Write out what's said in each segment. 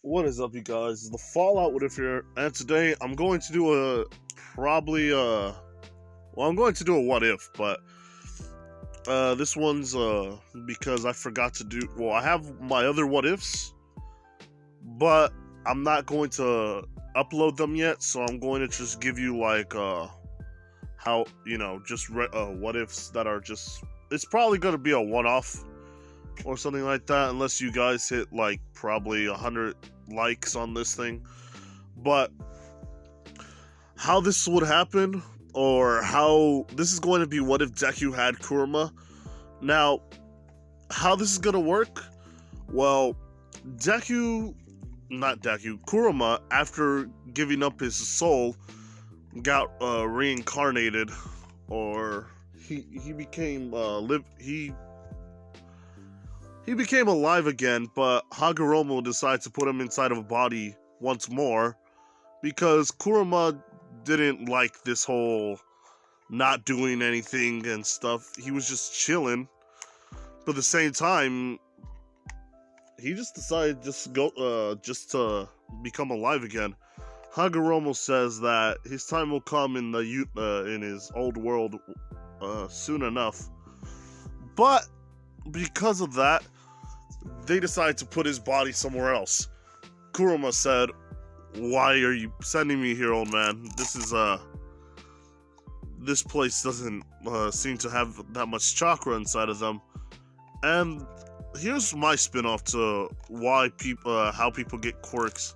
What is up, you guys? The Fallout What If here, and today I'm going to do I'm going to do a what if, but this one's because I forgot to do. Well, I have my other what ifs, but I'm not going to upload them yet, so I'm going to just give you like how just what ifs that are just. It's probably going to be a one-off or something like that, unless you guys hit like probably 100 likes on this thing. But how this would happen, or how this is going to be, what if Deku had Kurama? Now, how this is gonna work? Well, Kurama, after giving up his soul, got reincarnated, or he became he became alive again, but Hagoromo decides to put him inside of a body once more because Kurama didn't like this whole not doing anything and stuff. He was just chilling, but at the same time, he just decided just to become alive again. Hagoromo says that his time will come in in his old world soon enough, but because of that, they decide to put his body somewhere else. Kurama said, "Why are you sending me here, old man? This place doesn't seem to have that much chakra inside of them." And here's my spin-off to how people get quirks.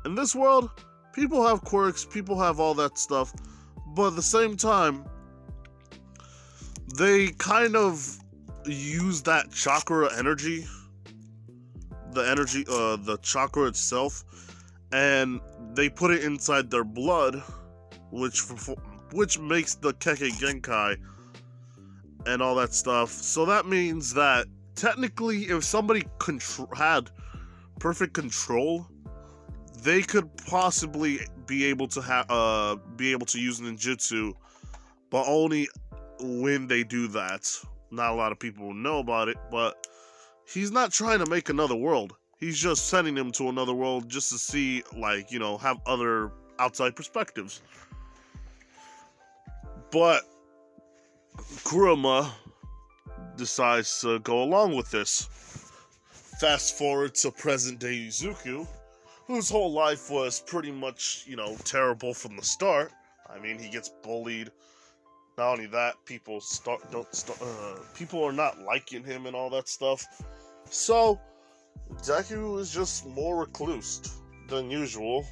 In this world, people have quirks, people have all that stuff, but at the same time, they kind of use that chakra energy, the chakra itself, and they put it inside their blood, which makes the Kekkei Genkai and all that stuff. So that means that technically, if somebody had perfect control, they could possibly be able to use ninjutsu, but only when they do that. Not a lot of people know about it, but he's not trying to make another world. He's just sending him to another world just to see, have other outside perspectives. But Kurama decides to go along with this. Fast forward to present day Izuku, whose whole life was pretty much, terrible from the start. I mean, he gets bullied. Not only that, people are not liking him and all that stuff. So Deku is just more recluse than usual.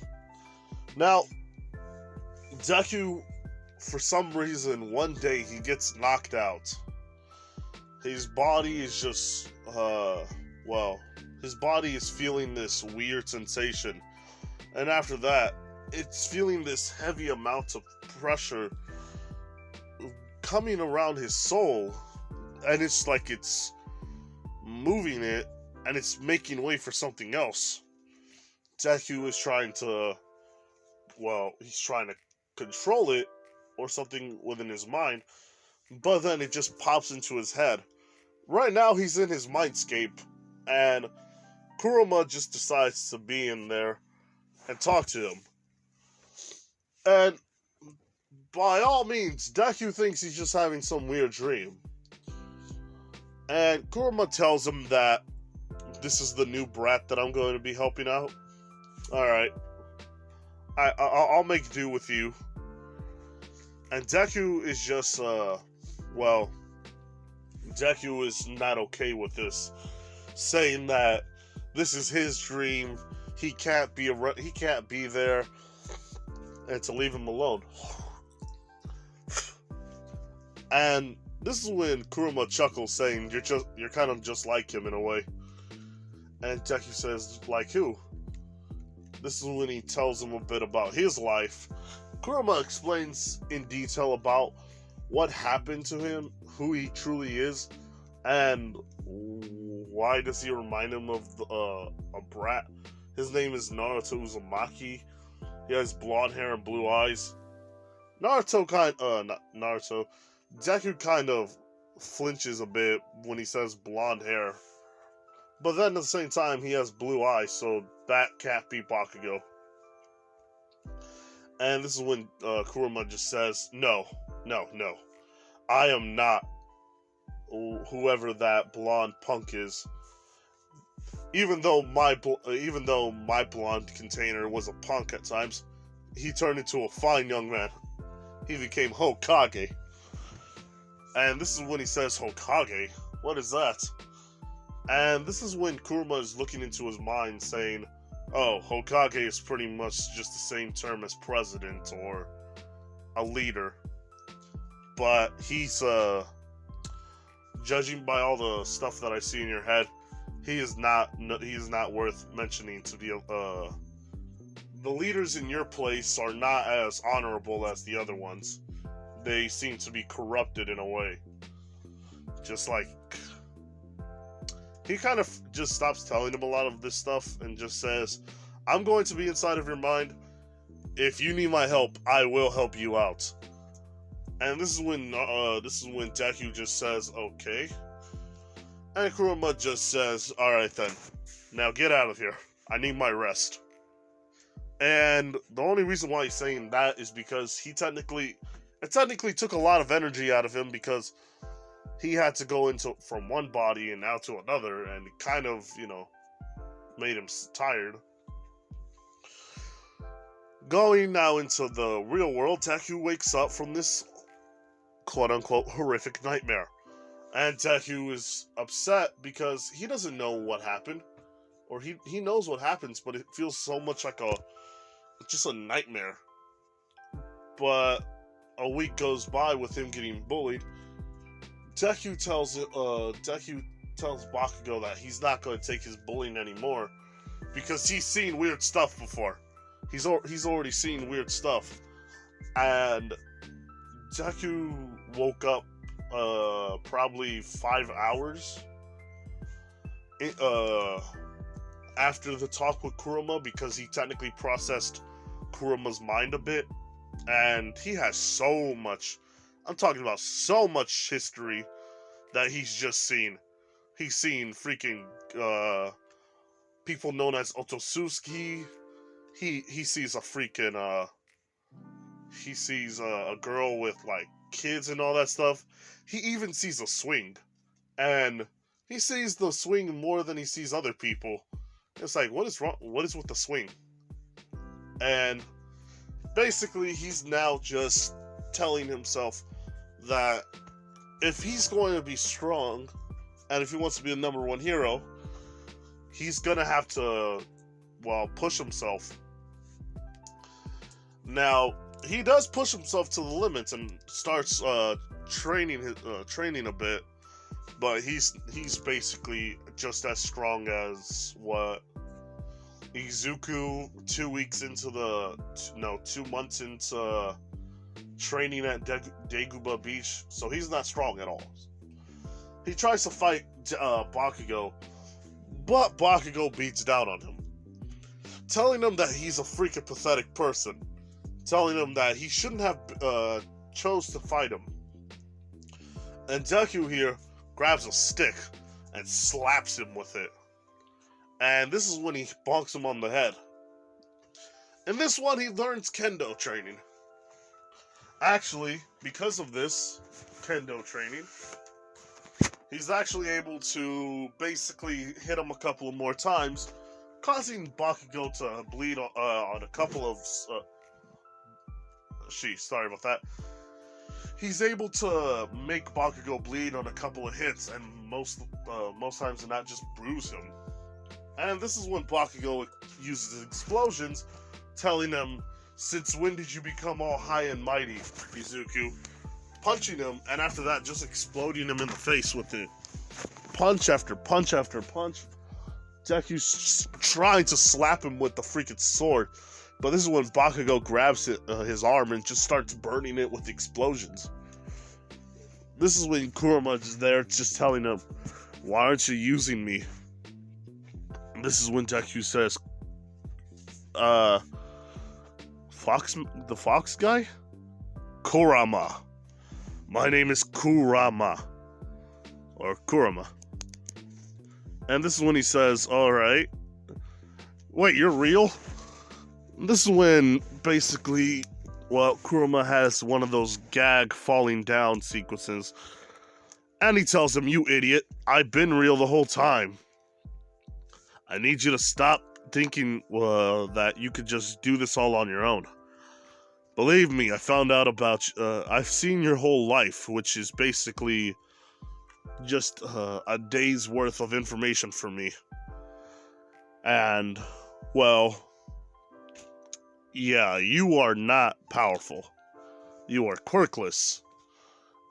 Now, Deku, for some reason, one day he gets knocked out. His body is just, his body is feeling this weird sensation. And after that, it's feeling this heavy amount of pressure coming around his soul. And it's like it's moving it, and it's making way for something else. Deku is trying to control it, or something within his mind, but then it just pops into his head. Right now, he's in his mindscape, and Kurama just decides to be in there and talk to him. And by all means, Deku thinks he's just having some weird dream. And Kurama tells him that this is the new brat that I'm going to be helping out. Alright. I'll make do with you. And Deku is just, Deku is not okay with this, saying that this is his dream, he can't be there, and to leave him alone. And this is when Kurama chuckles, saying, "You're kind of just like him in a way." And Deku says, "Like who?" This is when he tells him a bit about his life. Kurama explains in detail about what happened to him, who he truly is, and why does he remind him of a brat. His name is Naruto Uzumaki. He has blonde hair and blue eyes. Deku kind of flinches a bit when he says blonde hair. But then at the same time, he has blue eyes, so That can't be Bakugo. And this is when Kurama just says, no. I am not whoever that blonde punk is. Even though my blonde container was a punk at times, he turned into a fine young man. He became Hokage. And this is when he says Hokage. What is that? And this is when Kurama is looking into his mind saying, oh, Hokage is pretty much just the same term as president or a leader. But he's, judging by all the stuff that I see in your head, he is not worth mentioning to be, the leaders in your place are not as honorable as the other ones. They seem to be corrupted in a way. Just like, he kind of just stops telling him a lot of this stuff and just says, I'm going to be inside of your mind. If you need my help, I will help you out. And this is when Deku just says, okay. And Kurama just says, alright then, now get out of here. I need my rest. And the only reason why he's saying that is because it technically took a lot of energy out of him, because he had to go from one body and now to another, and it kind of, made him tired. Going now into the real world, Deku wakes up from this quote-unquote horrific nightmare. And Deku is upset because he doesn't know what happened. Or he knows what happens, but it feels so much like just a nightmare. But a week goes by with him getting bullied. Deku tells Bakugo that he's not going to take his bullying anymore because he's seen weird stuff before. He's already seen weird stuff. And Deku woke up probably 5 hours after the talk with Kurama, because he technically processed Kurama's mind a bit, and he has so much, I'm talking about so much history that he's just seen. He's seen freaking people known as Otsutsuki. He sees a freaking he sees a girl with like kids and all that stuff. He even sees a swing, and he sees the swing more than he sees other people. It's like, what is wrong? What is with the swing? And basically, he's now just telling himself that if he's going to be strong, and if he wants to be the #1 hero, he's gonna have to, push himself. Now, he does push himself to the limits and starts training a bit, but he's basically just as strong as what Izuku 2 months into training at Deguba Beach, so he's not strong at all. He tries to fight Bakugo, but Bakugo beats down on him, telling him that he's a freaking pathetic person, telling him that he shouldn't have chose to fight him. And Deku here grabs a stick and slaps him with it. And this is when he bonks him on the head. In this one, he learns kendo training. Actually, because of this kendo training, he's actually able to basically hit him a couple of more times, causing Bakugo to bleed on a couple of... sorry about that. He's able to make Bakugo bleed on a couple of hits, and most times than not, just bruise him. And this is when Bakugo uses explosions, telling him, since when did you become all high and mighty, Izuku? Punching him, and after that, just exploding him in the face with it. Punch after punch after punch. Deku's trying to slap him with the freaking sword, but this is when Bakugo grabs his arm and just starts burning it with explosions. This is when Kurama is there just telling him, why aren't you using me? This is when Deku says, the fox guy? Kurama. My name is Kurama. Or Kurama. And this is when he says, alright, Wait, you're real? This is when, basically, well, Kurama has one of those gag falling down sequences. And he tells him, you idiot, I've been real the whole time. I need you to stop thinking that you could just do this all on your own. Believe me, I found out about I've seen your whole life, which is basically just a day's worth of information for me. And, well, yeah, you are not powerful. You are quirkless.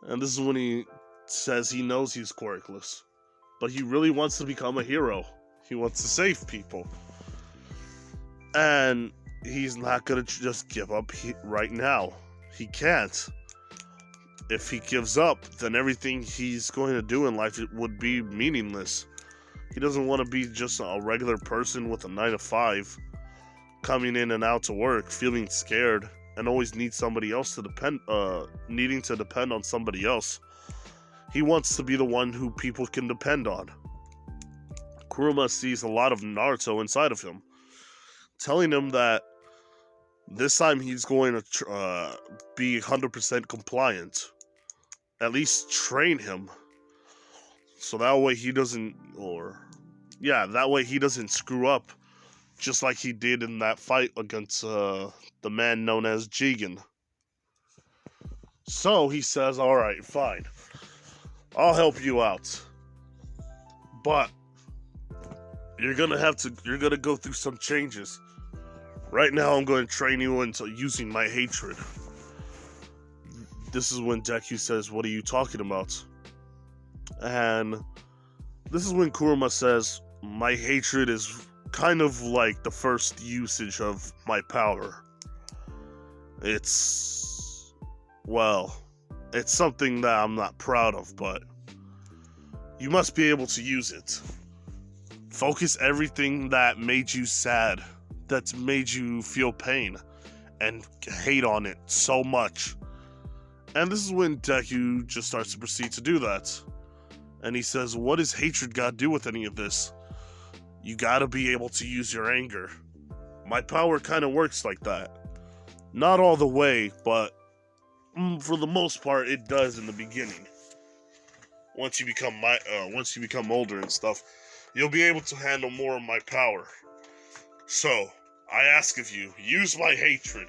And this is when he says he knows he's quirkless. But he really wants to become a hero. He wants to save people. And he's not going to just give up right now. He can't. If he gives up, then everything he's going to do in life would be meaningless. He doesn't want to be just a regular person with a 9-to-5, coming in and out to work, feeling scared, and always needing to depend on somebody else. He wants to be the one who people can depend on. Kurama sees a lot of Naruto inside of him, telling him that this time he's going to be 100% compliant. At least train him. So that way he doesn't, that way he doesn't screw up, just like he did in that fight against the man known as Jigen. So he says, alright, fine. I'll help you out. But you're gonna go through some changes. Right now I'm going to train you into using my hatred. This is when Deku says, what are you talking about? And this is when Kurama says, my hatred is kind of like the first usage of my power. It's something that I'm not proud of, but you must be able to use it. Focus everything that made you sad, that's made you feel pain, and hate on it so much. And this is when Deku just starts to proceed to do that. And he says, what does hatred got to do with any of this? You gotta be able to use your anger. My power kind of works like that. Not all the way, but for the most part, it does in the beginning. Once you become older and stuff, you'll be able to handle more of my power. So, I ask of you, use my hatred.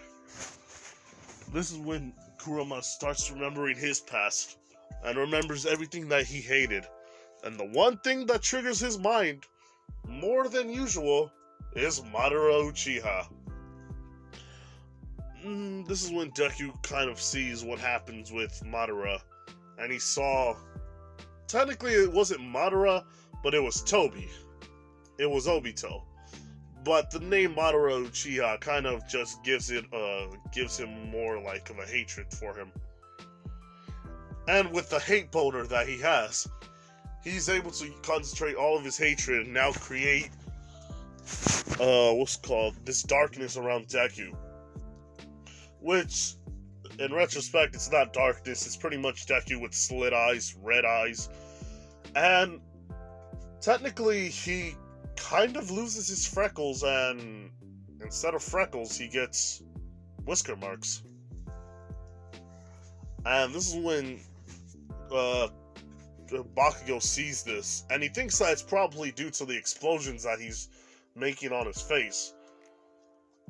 This is when Kurama starts remembering his past, and remembers everything that he hated. And the one thing that triggers his mind, more than usual, is Madara Uchiha. This is when Deku kind of sees what happens with Madara, and he saw, technically it wasn't Madara, but it was Tobi. It was Obito. But the name Madara Uchiha kind of just gives him more like of a hatred for him. And with the hate boner that he has, he's able to concentrate all of his hatred and now create this darkness around Deku. Which, in retrospect, it's not darkness, it's pretty much Deku with slit eyes, red eyes. And technically he kind of loses his freckles, and instead of freckles, he gets whisker marks. And this is when Bakugo sees this, and he thinks that it's probably due to the explosions that he's making on his face.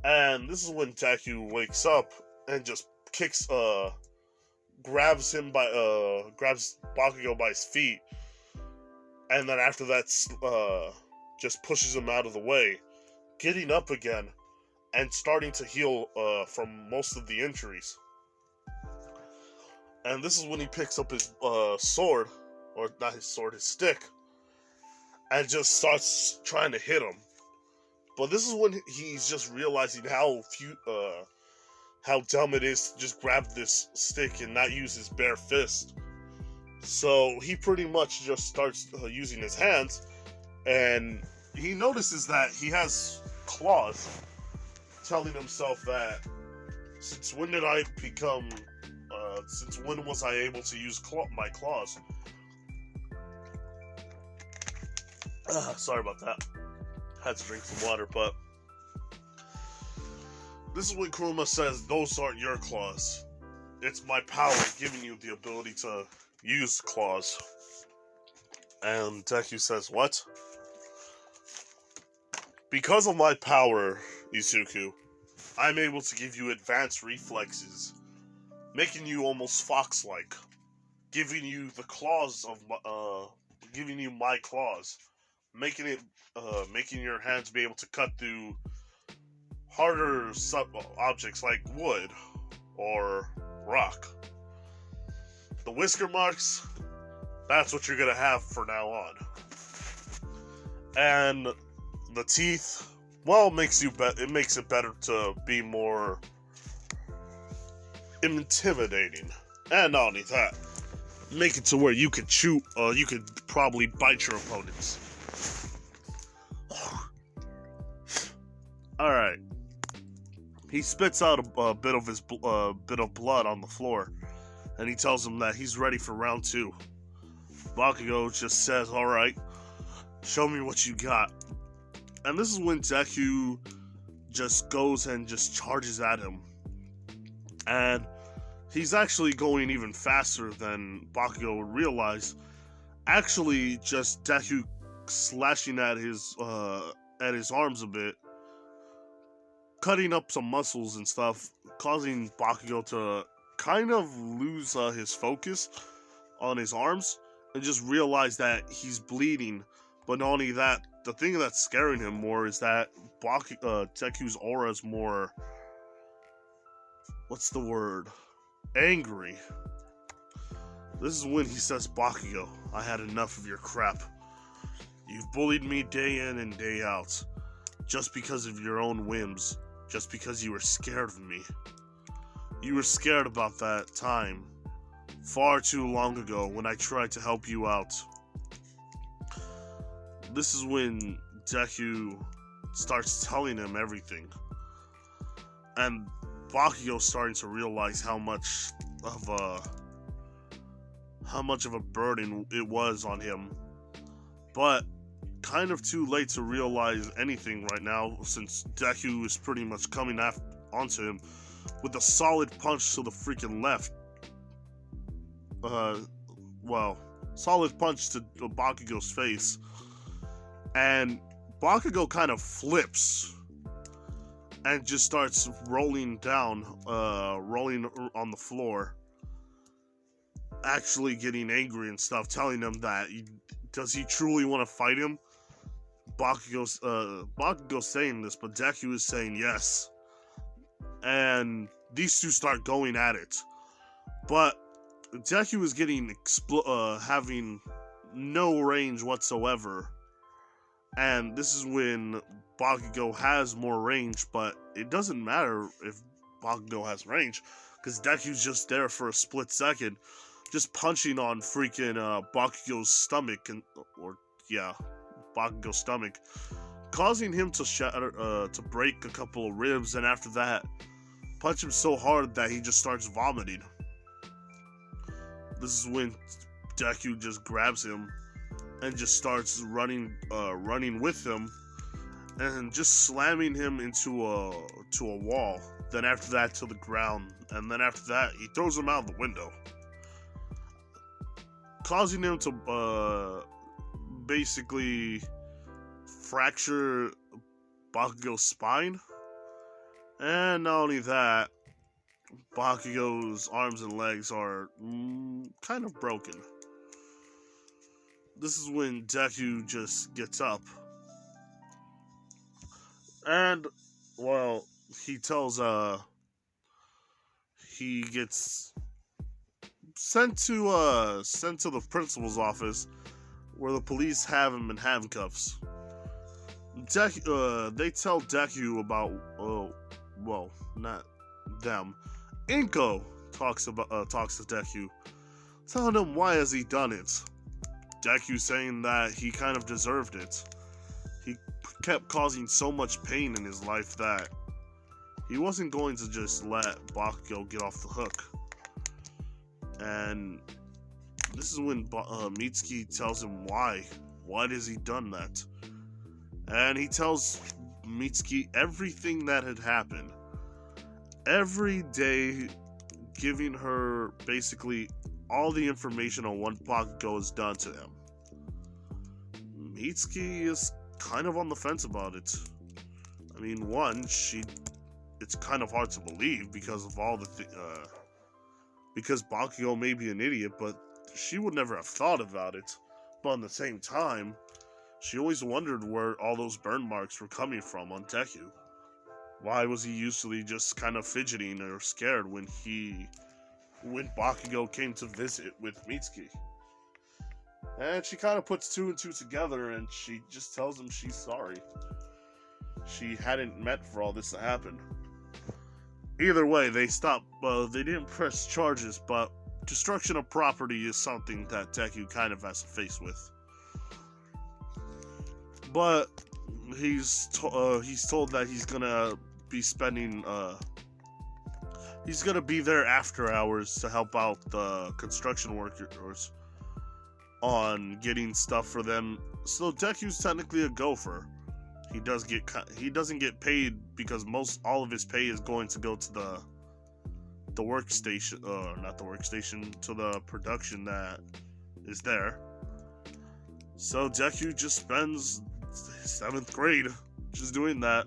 And this is when Deku wakes up and just grabs Bakugo by his feet, and then after that, just pushes him out of the way, getting up again, and starting to heal from most of the injuries. And this is when he picks up his sword, or not his sword, his stick, and just starts trying to hit him. But this is when he's just realizing how dumb it is to just grab this stick and not use his bare fist. So he pretty much just starts using his hands, and he notices that he has claws, telling himself that since when was I able to use my claws? Sorry about that. Had to drink some water, but This is when Kurama says, those aren't your claws. It's my power giving you the ability to use claws. And Deku says, what? Because of my power, Izuku, I'm able to give you advanced reflexes, making you almost fox-like, giving you the claws of giving you my claws, making your hands be able to cut through harder objects like wood or rock. The whisker marks, that's what you're gonna have from now on. And the teeth, well, it makes it better to be more intimidating. And not only that, make it to where you could you could probably bite your opponents. Alright. He spits out a bit of blood on the floor, and he tells him that he's ready for round 2. Bakugo just says, alright, show me what you got. And this is when Deku just goes and just charges at him. And he's actually going even faster than Bakugo would realize. Actually, just Deku slashing at his arms a bit, cutting up some muscles and stuff, causing Bakugo to kind of lose his focus on his arms and just realize that he's bleeding. But not only that, the thing that's scaring him more is that Deku's aura is more, what's the word? Angry. This is when he says, Bakugo, I had enough of your crap. You've bullied me day in and day out, just because of your own whims, just because you were scared of me. You were scared about that time, far too long ago, when I tried to help you out. This is when Deku starts telling him everything. And Bakugo's starting to realize how much of a burden it was on him. But kind of too late to realize anything right now, since Deku is pretty much coming onto him with a solid punch to the freaking left. Solid punch to Bakugo's face. And Bakugo kind of flips and just starts rolling on the floor, actually getting angry and stuff, telling him that does he truly want to fight him? Bakugo's saying this, but Deku is saying yes. And these two start going at it. But Deku is getting having no range whatsoever. And this is when Bakugo has more range, but it doesn't matter if Bakugo has range, because Deku's just there for a split second, just punching on freaking Bakugo's stomach, Bakugo's stomach, causing him to shatter, to break a couple of ribs, and after that, punch him so hard that he just starts vomiting. This is when Deku just grabs him and just starts running with him, and just slamming him into a wall. Then after that to the ground, and then after that he throws him out the window, causing him to basically fracture Bakugo's spine. And not only that, Bakugo's arms and legs are kind of broken. This is when Deku just gets up. And, well, he tells, he gets sent to the principal's office, where the police have him in handcuffs. They tell Deku about, not them. Inko talks to Deku, telling him why has he done it. Deku saying that he kind of deserved it. He kept causing so much pain in his life that he wasn't going to just let Bakugo get off the hook. And this is when Mitsuki tells him why has he done that. And he tells Mitsuki everything that had happened. every day giving her basically all the information on what Bakugo has done to him. Mitsuki is kind of on the fence about it. I mean, one, it's kind of hard to believe because of all the because Bakugo may be an idiot, but she would never have thought about it. But at the same time, she always wondered where all those burn marks were coming from on Deku. Why was he usually just kind of fidgeting or scared when Bakugo came to visit with Mitsuki? And she kind of puts two and two together, and she just tells him she's sorry. She hadn't meant for all this to happen. Either way, they didn't press charges, but destruction of property is something that Deku kind of has to face with. But he's told that he's gonna be spending he's gonna be there after hours to help out the construction workers on getting stuff for them. So Deku's technically a gopher. He doesn't get paid because all of his pay is going to go to the workstation, not the workstation, to the production that is there. So Deku just spends 7th grade just doing that.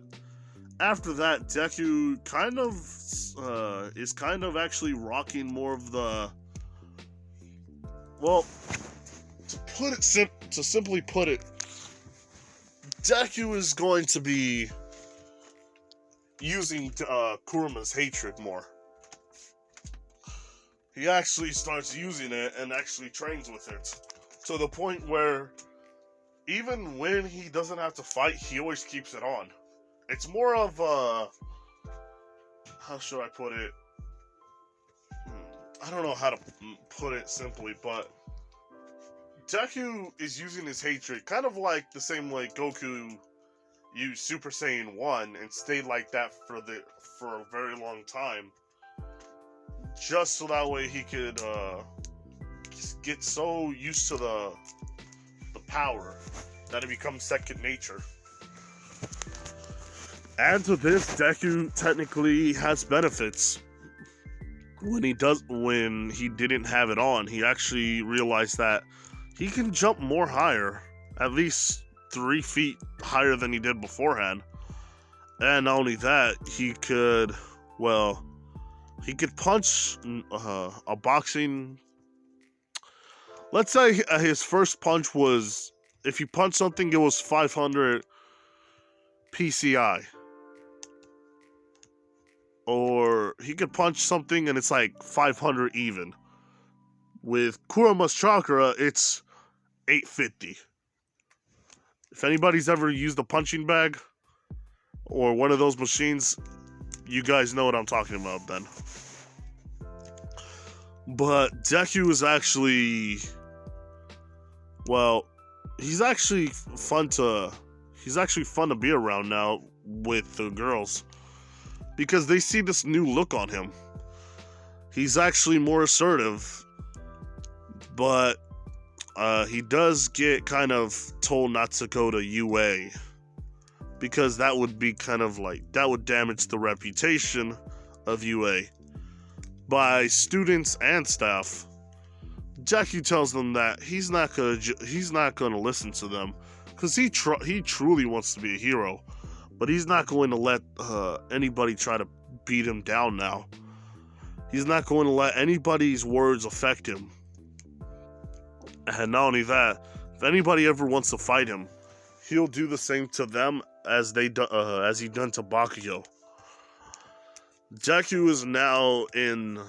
After that, Deku is kind of actually rocking more of the, well, to simply put it, Deku is going to be using Kurama's hatred more. He actually starts using it and actually trains with it, to the point where even when he doesn't have to fight, he always keeps it on. It's more of a, how should I put it? I don't know how to put it simply, but Deku is using his hatred kind of like the same way Goku used Super Saiyan 1 and stayed like that for a very long time, just so that way he could get so used to the power that it becomes second nature. And to this, Deku technically has benefits. When he didn't have it on, he actually realized that he can jump more higher, at least 3 feet higher than he did beforehand. And not only that, he could punch a boxing. Let's say his first punch was, if he punched something, it was 500 PCI. Or he could punch something and it's like 500 even. With Kurama's chakra, it's 850. If anybody's ever used a punching bag or one of those machines, you guys know what I'm talking about then. But Deku is actually, well, he's actually fun to be around now with the girls, because they see this new look on him. He's actually more assertive, but he does get kind of told not to go to UA, because that would be kind of like, that would damage the reputation of UA by students and staff. Deku tells them that he's not gonna listen to them, because he truly wants to be a hero, but he's not going to let anybody try to beat him down now. He's not going to let anybody's words affect him. And not only that, if anybody ever wants to fight him, he'll do the same to them as he done to Bakugo. Deku is now in,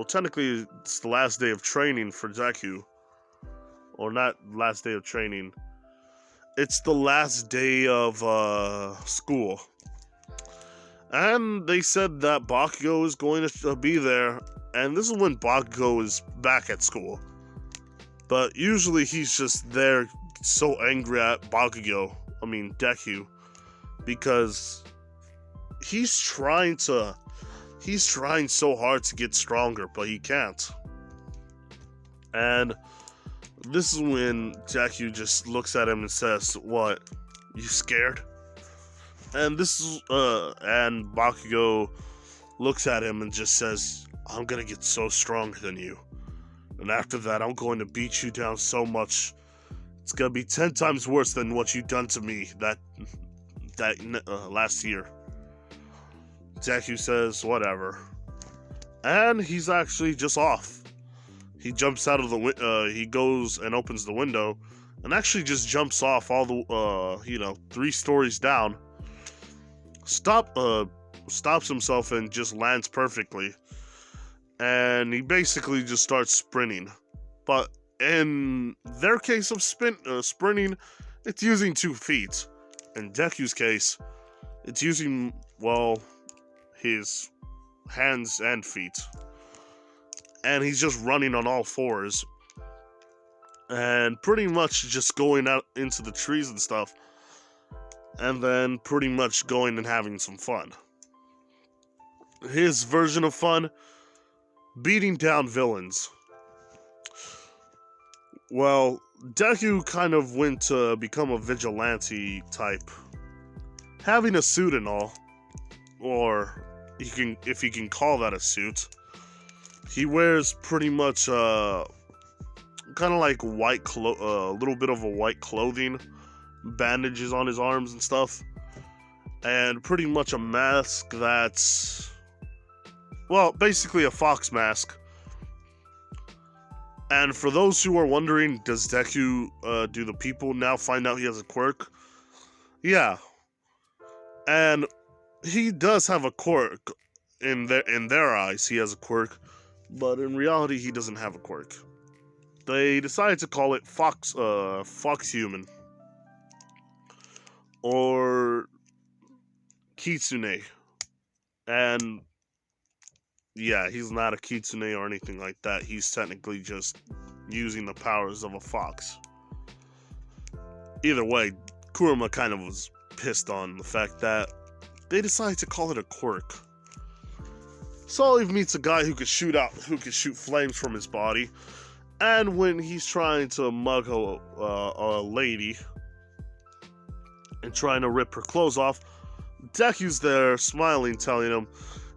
technically it's the last day of training for Deku. Or not last day of training. It's the last day of school. And they said that Bakugo is going to be there. And this is when Bakugo is back at school. But usually he's just there so angry at Deku. Because he's trying so hard to get stronger, but he can't. And this is when Deku just looks at him and says, "What? You scared?" And and Bakugo looks at him and just says, I'm gonna get so stronger than you. And after that, I'm going to beat you down so much. It's gonna be 10 times worse than what you done to me that last year. Deku says, whatever. And he's actually just off. He jumps out of the he goes and opens the window and actually just jumps off all the 3 stories down. Stops himself and just lands perfectly. And he basically just starts sprinting. But in their case of sprinting, it's using 2 feet. In Deku's case, it's using, well, his hands and feet. And he's just running on all 4s. And pretty much just going out into the trees and stuff. And then pretty much going and having some fun. His version of fun, beating down villains. Well, Deku kind of went to become a vigilante type. Having a suit and all, or if you can call that a suit, he wears pretty much kind of like a little bit of a white clothing, bandages on his arms and stuff, and pretty much a mask that's, well, basically a fox mask. And for those who are wondering, does Deku do the people now find out he has a quirk? Yeah. And he does have a quirk. In their eyes, he has a quirk. But in reality, he doesn't have a quirk. They decided to call it Fox Human. Or Kitsune. And yeah, he's not a kitsune or anything like that. He's technically just using the powers of a fox. Either way, Kurama kind of was pissed on the fact that they decided to call it a quirk. So he meets a guy who could shoot flames from his body, and when he's trying to mug a lady and trying to rip her clothes off, Deku's there smiling, telling him,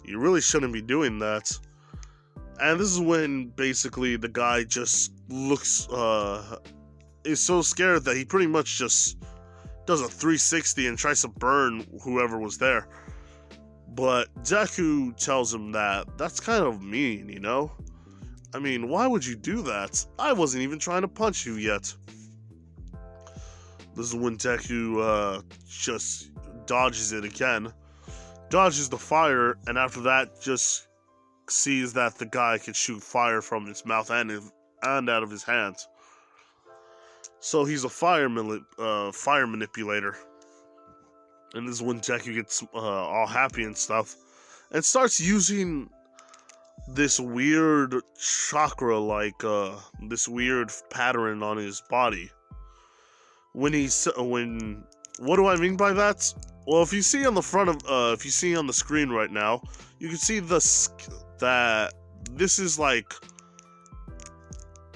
you really shouldn't be doing that. And this is when basically the guy just looks, is so scared that he pretty much just does a 360 and tries to burn whoever was there. But Deku tells him that that's kind of mean, you know? I mean, why would you do that? I wasn't even trying to punch you yet. This is when Deku just dodges it again. Dodges the fire, and after that just sees that the guy can shoot fire from his mouth and out of his hands. So he's a fire manipulator. And this is when Deku gets all happy and stuff, and starts using this weird chakra, like this weird pattern on his body. What do I mean by that? Well, if you see on the if you see on the screen right now, you can see that this is like,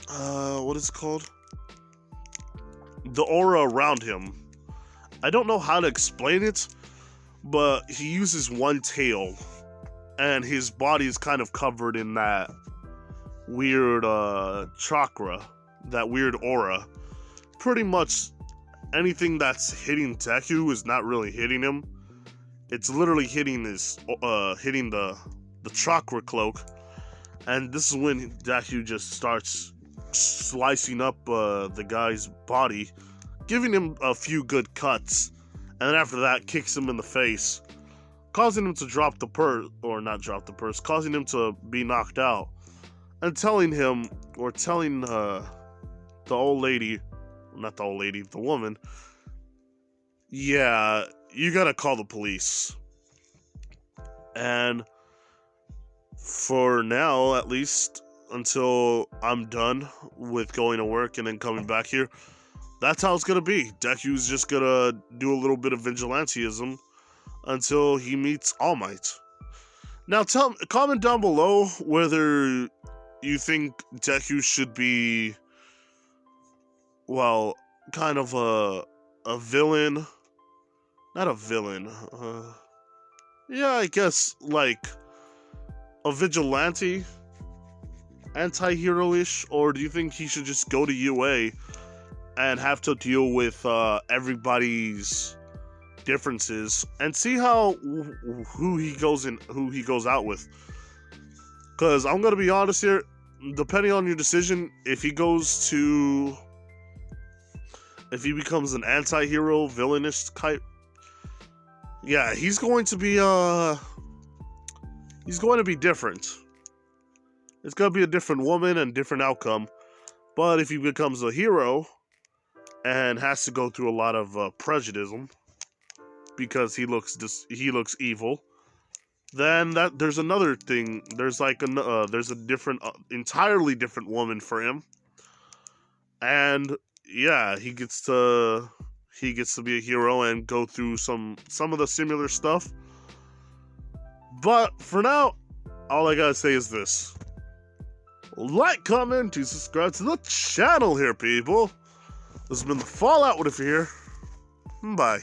what is it called? The aura around him. I don't know how to explain it, but he uses one tail, and his body is kind of covered in that weird chakra, that weird aura. Pretty much anything that's hitting Deku is not really hitting him. It's literally hitting hitting the chakra cloak. And this is when Deku just starts slicing up the guy's body, giving him a few good cuts, and then after that kicks him in the face, causing him to drop the purse, or not drop the purse, causing him to be knocked out, and telling the old lady, not the old lady, the woman, yeah, you gotta call the police. And for now, at least, until I'm done with going to work and then coming back here, that's how it's gonna be. Deku's just gonna do a little bit of vigilantism until he meets All Might. Now, comment down below whether you think Deku should be, well, kind of a villain, Not a villain. Yeah, I guess, like, a vigilante? Anti-hero-ish? Or do you think he should just go to UA and have to deal with everybody's differences and see who he goes out with? Because I'm gonna be honest here, depending on your decision, if he becomes an anti-hero villainous type, yeah, he's going to be different. It's gonna be a different woman and different outcome. But if he becomes a hero and has to go through a lot of prejudice because he looks evil, then there's another thing. There's like there's a different, entirely different woman for him, and yeah, he gets to be a hero and go through some of the similar stuff. But for now, all I gotta say is this: like, comment, and subscribe to the channel here, people. This has been the Fallout. What if you're here? Bye.